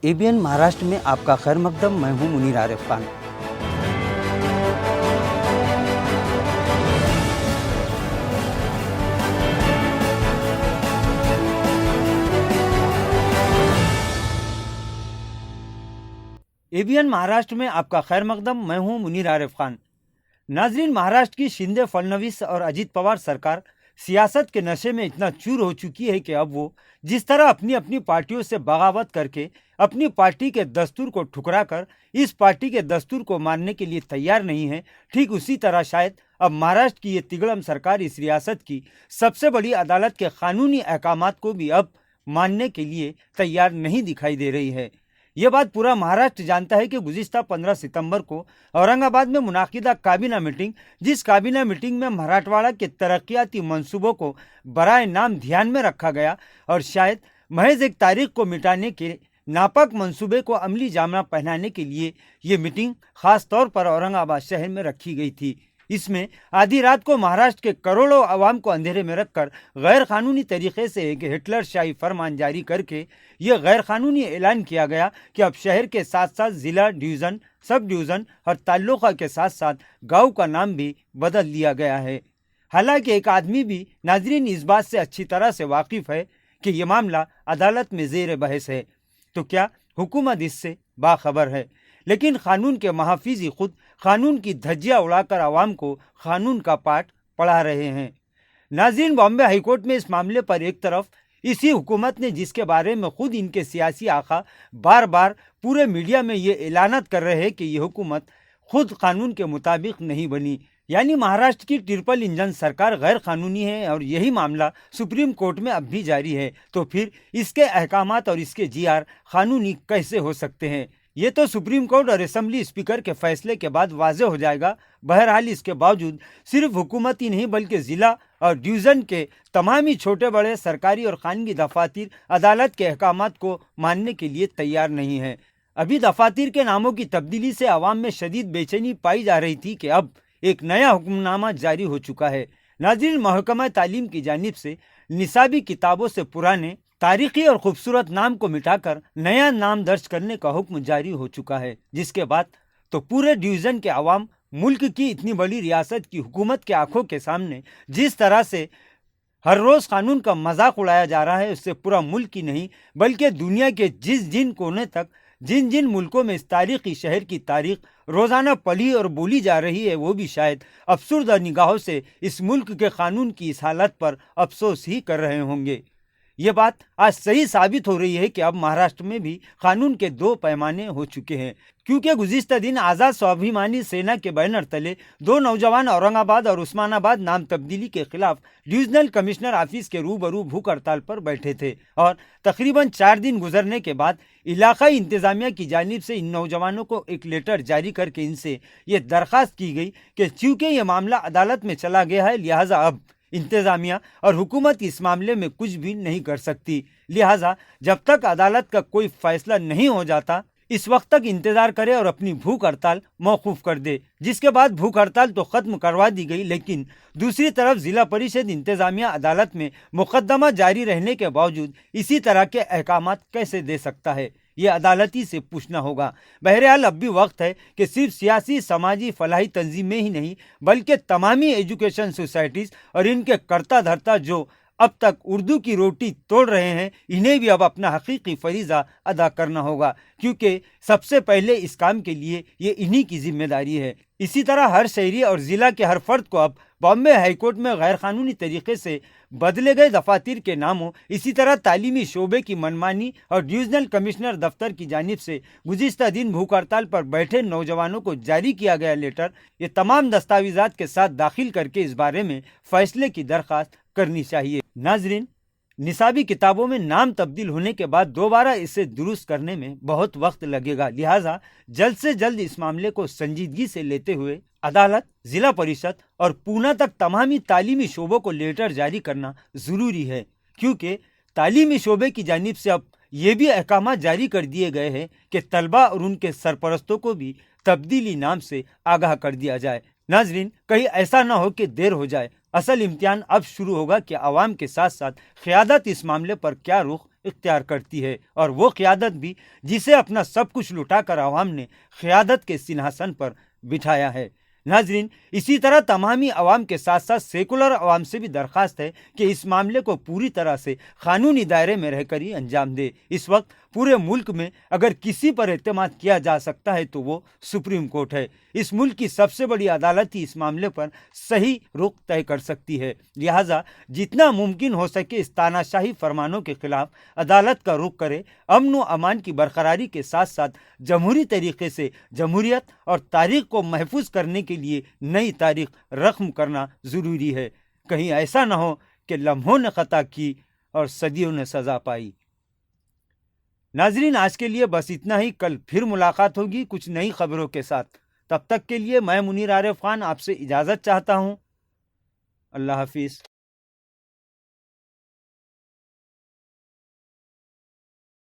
ABN Maharashtra में आपका खैर मकदम। मैं हूं मुनीर आरिफ खान। एबीएन महाराष्ट्र में आपका खैर मकदम। मैं हूं मुनीर आरिफ खान। नाजरीन, महाराष्ट्र की शिंदे, फडणवीस और अजीत पवार सरकार सियासत के नशे में इतना चूर हो चुकी है कि अब वो जिस तरह अपनी अपनी पार्टियों से बगावत करके अपनी पार्टी के दस्तूर को ठुकरा कर इस पार्टी के दस्तूर को मानने के लिए तैयार नहीं है, ठीक उसी तरह शायद अब महाराष्ट्र की ये तिगड़म सरकार इस रियासत की सबसे बड़ी अदालत के कानूनी अहकामात को भी अब मानने के लिए तैयार नहीं दिखाई दे रही है। ये बात पूरा महाराष्ट्र जानता है कि गुज़िश्ता 15 सितंबर को औरंगाबाद में मुनाकिदा काबीना मीटिंग, जिस काबीना मीटिंग में मराठवाड़ा के तरक्याती मंसूबों को बराए नाम ध्यान में रखा गया और शायद महज एक तारीख को मिटाने के नापाक मंसूबे को अमली जामा पहनाने के लिए ये मीटिंग खास तौर पर औरंगाबाद शहर में रखी गई थी। इसमें आधी रात को महाराष्ट्र के करोड़ों आवाम को अंधेरे में रखकर गैर कानूनी तरीके से एक हिटलर शाही फरमान जारी करके यह गैर कानूनी ऐलान किया गया कि अब शहर के साथ साथ ज़िला, डिवीज़न, सब डिवीज़न और ताल्लुका के साथ साथ गांव का नाम भी बदल दिया गया है। हालांकि एक आदमी भी नाजरीन इस बात से अच्छी तरह से वाकिफ़ है कि यह मामला अदालत में ज़ेर बहस है, तो क्या हुकूमत इससे बाखबर है? लेकिन कानून के महाफिज़ खुद कानून की धज्जियाँ उड़ाकर आवाम को कानून का पाठ पढ़ा रहे हैं। नाज़रीन, बॉम्बे हाईकोर्ट में इस मामले पर एक तरफ इसी हुकूमत ने, जिसके बारे में खुद इनके सियासी आका बार बार पूरे मीडिया में ये ऐलानत कर रहे हैं कि ये हुकूमत खुद कानून के मुताबिक नहीं बनी, यानी महाराष्ट्र की ट्रिपल इंजन सरकार गैर कानूनी है और यही मामला सुप्रीम कोर्ट में अब भी जारी है, तो फिर इसके अहकामात और इसके जीआर कानूनी कैसे हो सकते हैं? ये तो सुप्रीम कोर्ट और असेंबली स्पीकर के फैसले के बाद वाज़े हो जाएगा। बहरहाल इसके बावजूद सिर्फ हुकूमत ही नहीं बल्कि ज़िला और डिवीज़न के तमाम ही छोटे बड़े सरकारी और कानूनी दफातर अदालत के अहकामात को मानने के लिए तैयार नहीं है। अभी दफातर के नामों की तब्दीली से आवाम में शदीद बेचैनी पाई जा रही थी कि अब एक नया हुक्मनामा जारी हो चुका है। नाज़रीन, महकमा तालीम की जानिब से निसाबी किताबों से पुराने तारीखी और खूबसूरत नाम को मिटाकर नया नाम दर्ज करने का हुक्म जारी हो चुका है, जिसके बाद तो पूरे डिवीज़न के आवाम मुल्क की इतनी बड़ी रियासत की हुकूमत के आंखों के सामने जिस तरह से हर रोज़ कानून का मजाक उड़ाया जा रहा है, उससे पूरा मुल्क ही नहीं बल्कि दुनिया के जिन कोने तक, जिन मुल्कों में इस तारीखी शहर की तारीख रोज़ाना पढ़ी और बोली जा रही है, वो भी शायद अफसुर्दा निगाहों से इस मुल्क के कानून की इस हालत पर अफसोस ही कर रहे होंगे। ये बात आज सही साबित हो रही है कि अब महाराष्ट्र में भी कानून के दो पैमाने हो चुके हैं, क्योंकि गुज़िश्ता दिन आज़ाद स्वाभिमानी सेना के बैनर तले दो नौजवान औरंगाबाद और उस्मानाबाद नाम तब्दीली के खिलाफ डिविजनल कमिश्नर ऑफिस के रूबरू भूख हड़ताल पर बैठे थे और तकरीबन 4 दिन गुजरने के बाद इलाकाई इंतजामिया की जानिब से इन नौजवानों को एक लेटर जारी करके इनसे ये दरख्वास्त की गई कि चूँकि ये मामला अदालत में चला गया है, लिहाजा अब इंतजामिया और हुकूमत इस मामले में कुछ भी नहीं कर सकती। लिहाजा जब तक अदालत का कोई फैसला नहीं हो जाता, इस वक्त तक इंतज़ार करे और अपनी भूख हड़ताल मौकूफ़ कर दे। जिसके बाद भूख हड़ताल तो ख़त्म करवा दी गई, लेकिन दूसरी तरफ ज़िला परिषद इंतज़ामिया अदालत में मुकदमा जारी रहने के बावजूद इसी तरह के अहकामात कैसे दे सकता है, ये अदालती से पूछना होगा। बहरहाल अब भी वक्त है कि सिर्फ सियासी, समाजी, फलाही तंजीमें ही नहीं बल्कि तमामी एजुकेशन सोसाइटीज़ और इनके कर्ता धर्ता जो अब तक उर्दू की रोटी तोड़ रहे हैं, इन्हें भी अब अपना हकीकी फरीज़ा अदा करना होगा, क्योंकि सबसे पहले इस काम के लिए ये इन्हीं की जिम्मेदारी है। इसी तरह हर शहरी और ज़िला के हर फर्द को अब बॉम्बे हाईकोर्ट में गैर कानूनी तरीके से बदले गए दफातर के नामों, इसी तरह तालीमी शोबे की मनमानी और डिविजनल कमिश्नर दफ्तर की जानिब से गुज़िश्ता दिन भूख हड़ताल पर बैठे नौजवानों को जारी किया गया लेटर, ये तमाम दस्तावेज़ात के साथ दाखिल करके इस बारे में फ़ैसले की दरख्वास्त करनी चाहिए। नाजरीन, निसाबी किताबों में नाम तब्दील होने के बाद दोबारा इसे दुरुस्त करने में बहुत वक्त लगेगा, लिहाजा जल्द से जल्द इस मामले को संजीदगी से लेते हुए अदालत, जिला परिषद और पूना तक तमामी तालीमी शोबों को लेटर जारी करना ज़रूरी है, क्योंकि तालीमी शोबे की जानिब से अब ये भी अहकाम जारी कर दिए गए हैं कि तलबा और उनके सरपरस्तों को भी तब्दीली नाम से आगाह कर दिया जाए। नाजरीन, कहीं ऐसा ना हो कि देर हो जाए اصل امتحان اب شروع ہوگا کہ عوام کے ساتھ ساتھ قیادت اس معاملے پر کیا رخ اختیار کرتی ہے، اور وہ قیادت بھی جسے اپنا سب کچھ لٹا کر عوام نے قیادت کے سنہاسن پر بٹھایا ہے۔ ناظرین، اسی طرح تمامی عوام کے ساتھ ساتھ سیکولر عوام سے بھی درخواست ہے کہ اس معاملے کو پوری طرح سے قانونی دائرے میں رہ کر ہی انجام دے۔ اس وقت پورے ملک میں اگر کسی پر اعتماد کیا جا سکتا ہے تو وہ سپریم کورٹ ہے۔ اس ملک کی سب سے بڑی عدالت ہی اس معاملے پر صحیح رخ طے کر سکتی ہے، لہٰذا جتنا ممکن ہو سکے اس تاناشاہی فرمانوں کے خلاف عدالت کا رخ کرے، امن و امان کی برقراری کے ساتھ ساتھ جمہوری طریقے سے جمہوریت اور تاریخ کو محفوظ کرنے کے لیے نئی تاریخ رقم کرنا ضروری ہے۔ کہیں ایسا نہ ہو کہ لمحوں نے خطا کی اور صدیوں نے سزا پائی۔ ناظرین، آج کے لیے بس اتنا ہی۔ کل پھر ملاقات ہوگی کچھ نئی خبروں کے ساتھ۔ تب تک کے لیے میں منیر عارف خان آپ سے اجازت چاہتا ہوں۔ اللہ حافظ۔